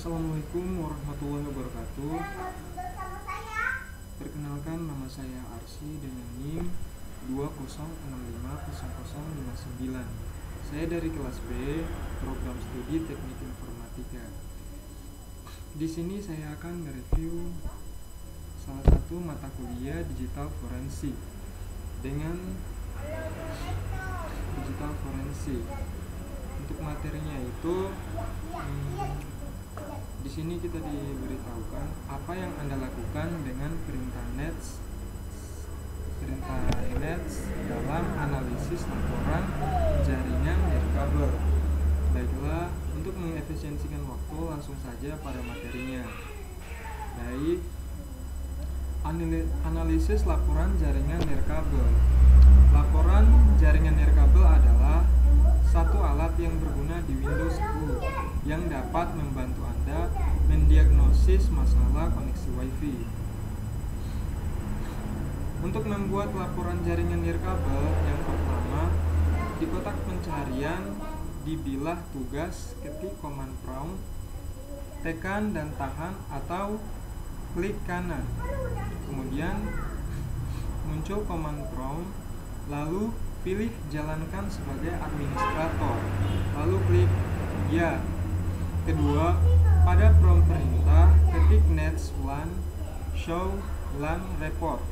Assalamualaikum warahmatullahi wabarakatuh. Perkenalkan, nama saya Arsy dengan NIM 20650059. Saya dari kelas B, program studi Teknik Informatika. Di sini saya akan mereview salah satu mata kuliah digital forensik dengan digital forensik. Untuk materinya itu di sini kita diberitahukan apa yang Anda lakukan dengan perintah nets dalam analisis laporan jaringan nirkabel. Baiklah, untuk mengefisiensikan waktu langsung saja pada materinya. Baik, analisis laporan jaringan nirkabel. Laporan jaringan nirkabel adalah satu alat yang berguna di Windows 10 yang dapat membantu Anda mendiagnosis masalah koneksi Wi-Fi. Untuk membuat laporan jaringan nirkabel, yang pertama, di kotak pencarian di bilah tugas ketik command prompt, tekan dan tahan atau klik kanan. Kemudian muncul command prompt, lalu pilih jalankan sebagai administrator, lalu klik ya. Kedua, pada prompt perintah ketik nets LAN show LAN report.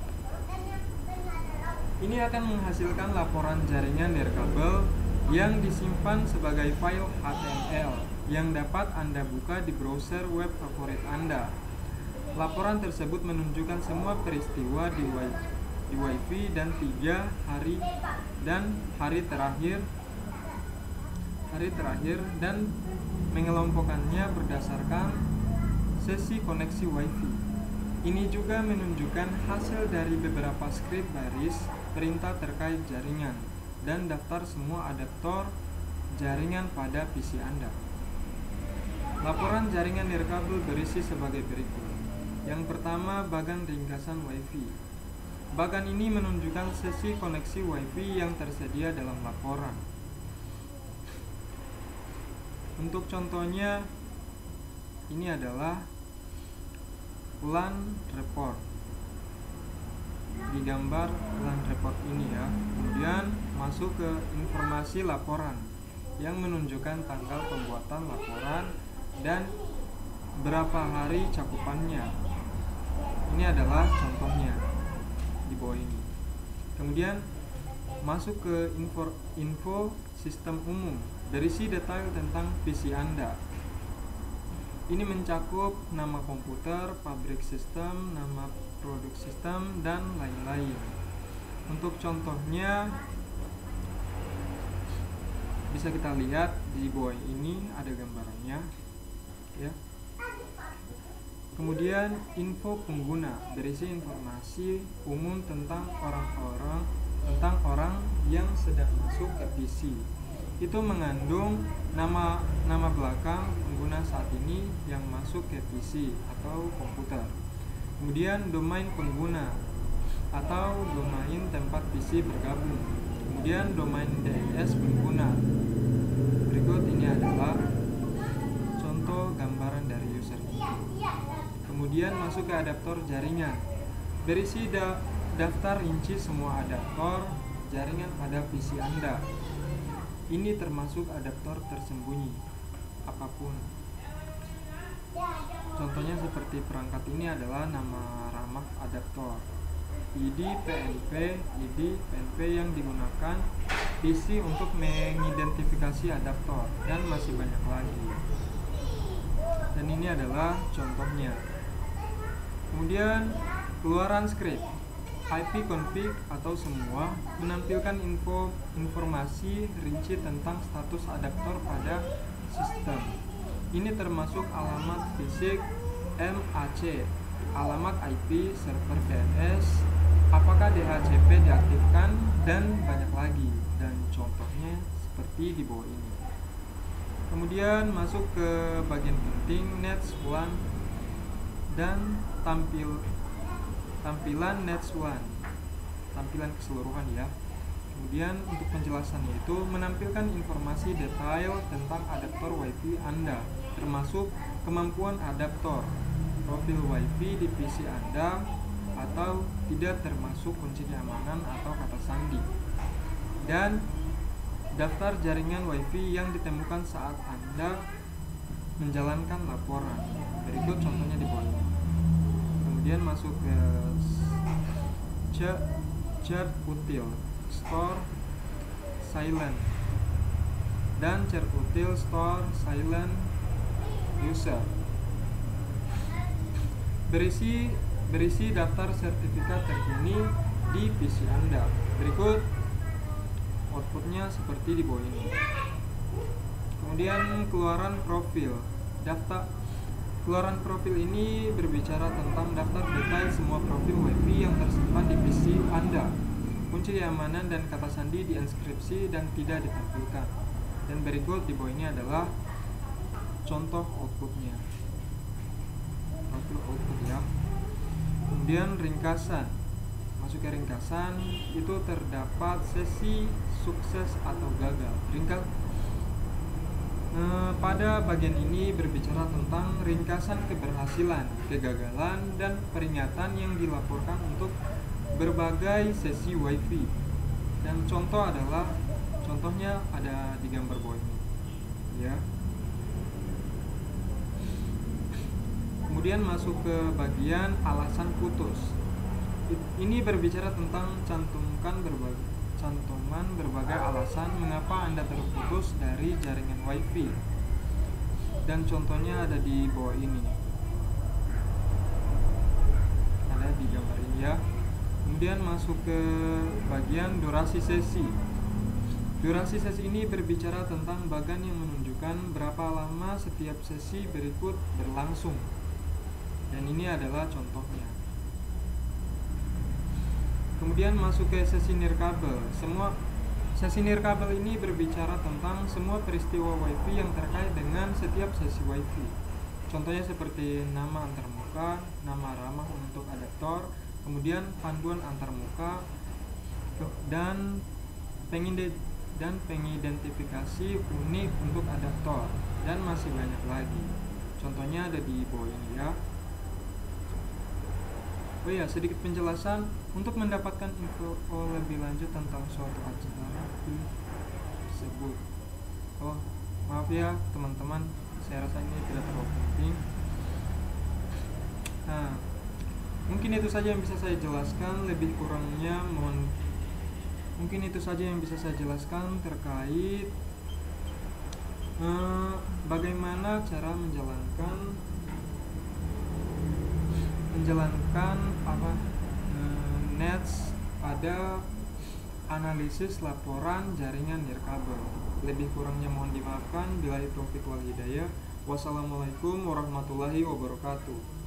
Ini akan menghasilkan laporan jaringan nirkabel yang disimpan sebagai file HTML yang dapat Anda buka di browser web favorit Anda. Laporan tersebut menunjukkan semua peristiwa di Wi-Fi dan 3 hari dan hari terakhir dan mengelompokkannya berdasarkan sesi koneksi Wi-Fi. Ini juga menunjukkan hasil dari beberapa script baris perintah terkait jaringan dan daftar semua adaptor jaringan pada PC Anda. Laporan jaringan nirkabel berisi sebagai berikut. Yang pertama, bagan ringkasan Wi-Fi. Bagan ini menunjukkan sesi koneksi Wi-Fi yang tersedia dalam laporan. Untuk contohnya, ini adalah LAN report. Di gambar LAN report ini ya. Kemudian masuk ke informasi laporan yang menunjukkan tanggal pembuatan laporan dan berapa hari cakupannya. Ini adalah contohnya di bawah ini. Kemudian masuk ke info sistem umum, berisi detail tentang PC Anda. Ini mencakup nama komputer, pabrik sistem, nama produk sistem, dan lain-lain. Untuk contohnya bisa kita lihat di bawah ini ada gambarannya ya. Kemudian info pengguna, berisi informasi umum tentang orang yang sedang masuk ke PC. Itu mengandung nama belakang pengguna saat ini yang masuk ke PC atau komputer. Kemudian domain pengguna atau domain tempat PC bergabung. Kemudian domain DNS pengguna. Berikut ini adalah contoh gambaran dari user ini. Kemudian masuk ke adaptor jaringan, berisi daftar rinci semua adaptor jaringan pada PC Anda. Ini termasuk adaptor tersembunyi apapun. Contohnya seperti perangkat ini adalah nama ramah adaptor, ID PNP yang digunakan PC untuk mengidentifikasi adaptor, dan masih banyak lagi. Dan ini adalah contohnya. Kemudian keluaran script ipconfig atau semua menampilkan informasi rinci tentang status adaptor pada sistem. Ini termasuk alamat fisik MAC, alamat IP, server DNS, apakah DHCP diaktifkan, dan banyak lagi. Dan contohnya seperti di bawah ini. Kemudian masuk ke bagian penting nets WLAN dan tampilan nets WLAN, tampilan keseluruhan ya. Kemudian untuk penjelasannya itu menampilkan informasi detail tentang adaptor Wi-Fi Anda. termasuk kemampuan adaptor, profil WiFi di PC Anda, atau tidak termasuk kunci keamanan atau kata sandi, dan daftar jaringan WiFi yang ditemukan saat Anda menjalankan laporan. Berikut contohnya di bawah ini. Kemudian masuk ke chart util, store silent, dan chart util store silent user. Berisi daftar sertifikat terkini di PC Anda. Berikut outputnya seperti di bawah ini. Kemudian keluaran profil. Keluaran profil ini berbicara tentang daftar detail semua profil WiFi yang tersimpan di PC Anda. Kunci keamanan dan kata sandi dienkripsi dan tidak ditampilkan. Dan berikut di bawah ini adalah contoh outputnya. Output ya. Kemudian ringkasan. Masuk ke ringkasan, itu terdapat sesi sukses atau gagal. Pada bagian ini berbicara tentang ringkasan keberhasilan, kegagalan, dan peringatan yang dilaporkan untuk berbagai sesi WiFi. Dan contohnya ada di gambar bawah ini, ya. Kemudian masuk ke bagian alasan putus. Ini berbicara tentang cantuman berbagai alasan mengapa Anda terputus dari jaringan WiFi. Dan contohnya ada di bawah ini. Ada di gambar ini ya. Kemudian masuk ke bagian durasi sesi. Durasi sesi ini berbicara tentang bagan yang menunjukkan berapa lama setiap sesi berikut berlangsung. Dan ini adalah contohnya. Kemudian masuk ke sesi nirkabel. Sesi nirkabel ini berbicara tentang semua peristiwa WiFi yang terkait dengan setiap sesi WiFi. Contohnya seperti nama antarmuka, nama ramah untuk adaptor, kemudian panduan antarmuka, dan pengidentifikasi unik untuk adaptor, dan masih banyak lagi. Contohnya ada di bawah ini ya. Oh ya, sedikit penjelasan untuk mendapatkan info lebih lanjut tentang suatu acara tersebut. Oh, maaf ya teman-teman, saya rasa ini tidak terlalu penting. Nah, mungkin itu saja yang bisa saya jelaskan. Lebih kurangnya mungkin itu saja yang bisa saya jelaskan terkait bagaimana cara menjalankan nets pada analisis laporan jaringan nirkabel. Lebih kurangnya mohon dimaafkan. Billahi taufiq wal hidayah. Wassalamualaikum warahmatullahi wabarakatuh.